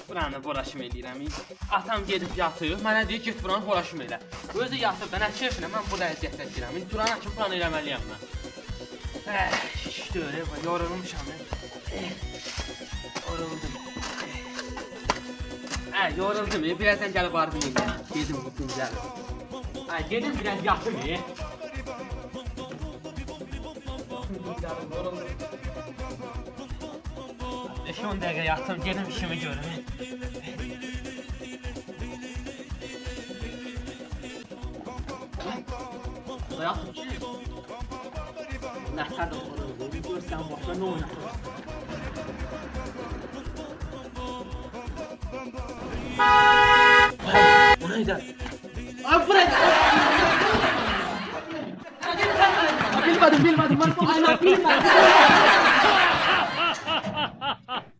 buranı boraşım eləyirəm. Atam gedib yatır, mənə deyir get buranı boraşım elə. Özü yatır, mənə keyfinə, mən burada əziyyət edirəm. İndi duranı açıb buranı eləməliyəm mən. İşte öyle, yorulmuşam ben. Yoruldum. Yoruldum, birazdan gəlib ardıyım ya. Gedim bu güzel. Gedim biraz yatım ya. Yoruldum. 5-10 dəqiqə yatım, gedim işimi görüm. Burada yatım ki. Nətər də olur, görsən başa nə oynatır. O neydi? Abi buraya! Bilmedim, bilmedim.